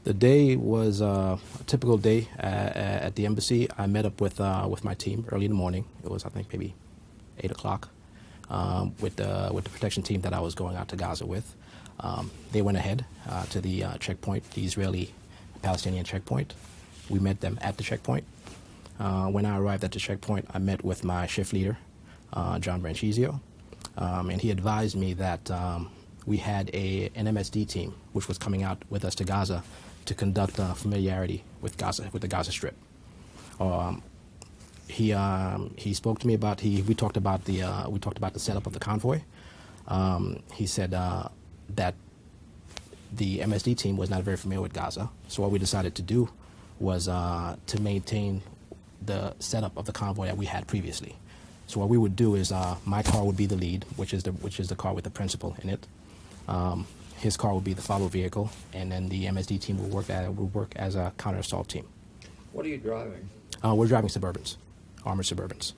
The day was a typical day at the embassy. I met up with my team early in the morning. It was, I think, maybe 8 o'clock with the protection team that I was going out to Gaza with. They went ahead to the checkpoint, the Israeli-Palestinian checkpoint. We met them at the checkpoint. When I arrived at the checkpoint, I met with my shift leader, John Branchizio, and he advised me that we had an MSD team, which was coming out with us to Gaza to conduct familiarity with the Gaza Strip. He spoke to me about we talked about the setup of the convoy. He said that the MSD team was not very familiar with Gaza, so what we decided to do was to maintain the setup of the convoy that we had previously. So what we would do is my car would be the lead, which is the car with the principal in it. His car would be the follow vehicle, and then the MSD team would work as a counter assault team. What are you driving? We're driving Suburbans, armored Suburbans.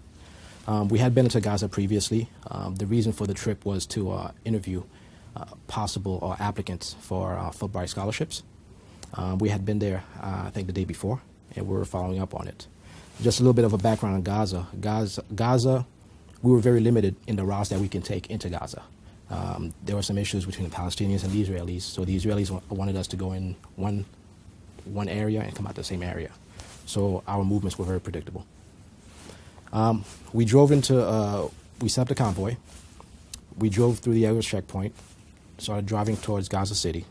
We had been to Gaza previously. The reason for the trip was to interview possible applicants for Fulbright scholarships. We had been there, I think, the day before, and we were following up on it. Just a little bit of a background on Gaza. Gaza, we were very limited in the routes that we can take into Gaza. There were some issues between the Palestinians and the Israelis, so the Israelis wanted us to go in one area and come out the same area. So our movements were very predictable. We set up the convoy. We drove through the Agos checkpoint, started driving towards Gaza City.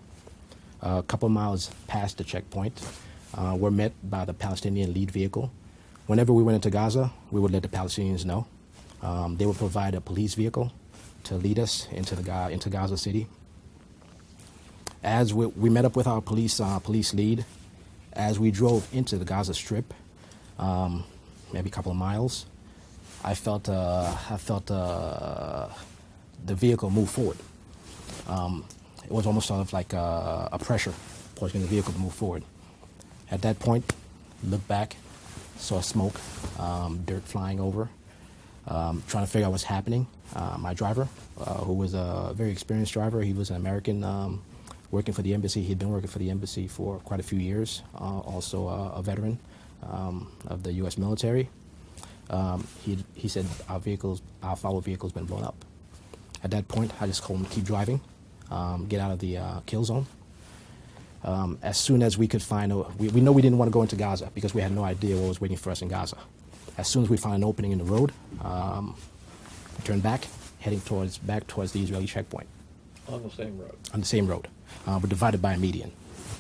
A couple miles past the checkpoint, we're met by the Palestinian lead vehicle. Whenever we went into Gaza, we would let the Palestinians know. They would provide a police vehicle to lead us into Gaza City. As we met up with our police lead, as we drove into the Gaza Strip, maybe a couple of miles, I felt the vehicle move forward. It was almost sort of like a pressure pushing the vehicle to move forward. At that point, looked back, saw smoke, dirt flying over, trying to figure out what's happening. My driver, who was a very experienced driver, he was an American working for the embassy. He'd been working for the embassy for quite a few years, also a veteran of the U.S. military. He said our follow vehicle's been blown up. At that point, I just told him to keep driving, get out of the kill zone. As soon as we could find, we know we didn't want to go into Gaza because we had no idea what was waiting for us in Gaza. As soon as we found an opening in the road, we turned back, heading back towards the Israeli checkpoint. On the same road? On the same road. We're divided by a median.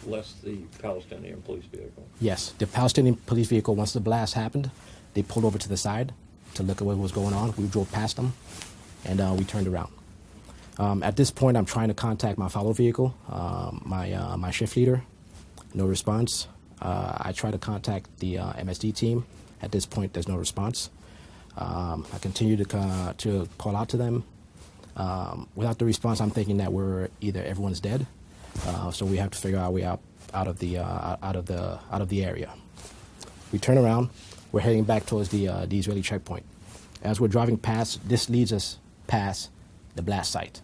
Less the Palestinian police vehicle? Yes. The Palestinian police vehicle, once the blast happened, they pulled over to the side to look at what was going on. We drove past them, and we turned around. At this point, I'm trying to contact my follow vehicle, my shift leader. No response. I try to contact the MSD team. At this point, there's no response. I continue to call out to them. Without the response, I'm thinking that everyone's dead, so we have to figure our way out of the area. We turn around. We're heading back towards the Israeli checkpoint. As we're driving past, this leads us past the blast site.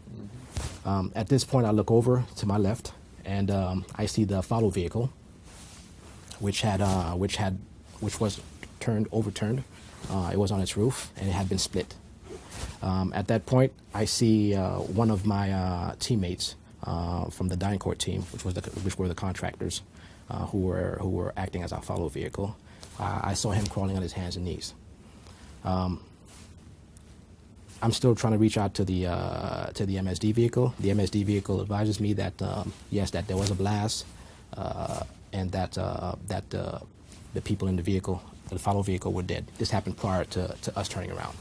At this point, I look over to my left, and I see the follow vehicle, which was overturned. It was on its roof, and it had been split. At that point, I see one of my teammates from the DynaCorp Team, which were the contractors who were acting as our follow vehicle. I saw him crawling on his hands and knees. I'm still trying to reach out to the MSD vehicle. The MSD vehicle advises me that yes, that there was a blast, and that the people in the vehicle, the follow vehicle, were dead. This happened prior to us turning around.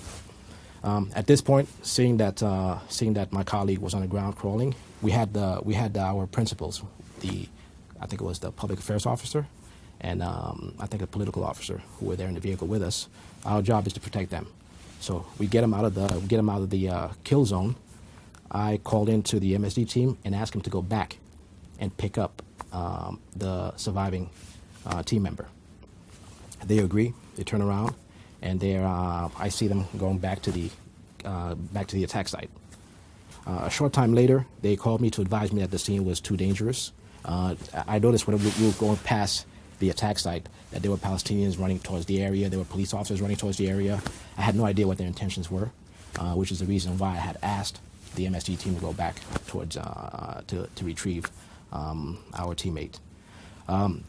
At this point, seeing that my colleague was on the ground crawling, we had our principals, I think it was the public affairs officer, and I think a political officer who were there in the vehicle with us. Our job is to protect them. So we get them out of the kill zone. I called into the MSD team and asked them to go back and pick up the surviving team member. They agree. They turn around, and I see them going back to the attack site. A short time later, they called me to advise me that the scene was too dangerous I noticed when we were going past the attack site that there were Palestinians running towards the area. There were police officers running towards the area. I had no idea what their intentions were, which is the reason why I had asked the MSG team to go back towards to retrieve our teammate.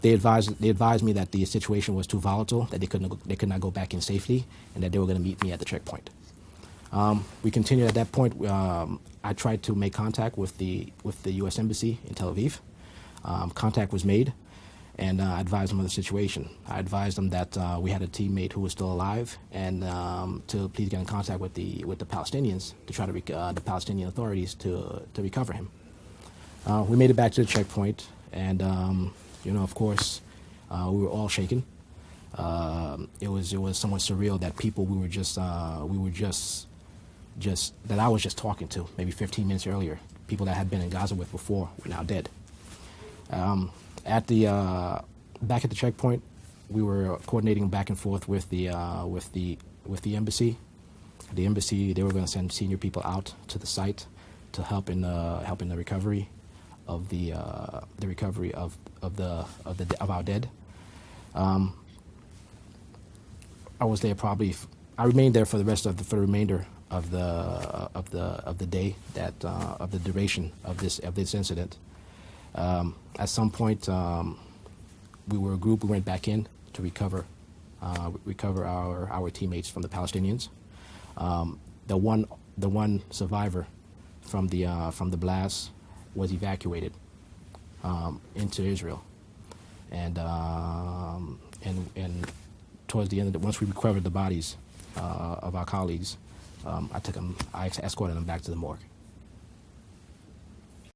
They advised me that the situation was too volatile, that they could not go back in safely, and that they were going to meet me at the checkpoint. We continued at that point. I tried to make contact with the U.S. Embassy in Tel Aviv. Contact was made, and I advised them of the situation. I advised them that we had a teammate who was still alive, and to please get in contact with the Palestinians to try to the Palestinian authorities to recover him. We made it back to the checkpoint, and of course, we were all shaken. It was somewhat surreal that people we were just that I was just talking to maybe 15 minutes earlier, people that had been in Gaza with before, were now dead. Back at the checkpoint, we were coordinating back and forth with the embassy. The embassy, they were going to send senior people out to the site to help in the recovery of our dead. I remained there for the remainder of the day, of the duration of this incident. At some point, we were a group. We went back in to recover our teammates from the Palestinians. The one survivor from the blast was evacuated into Israel, and towards the end once we recovered the bodies of our colleagues, I escorted them back to the morgue.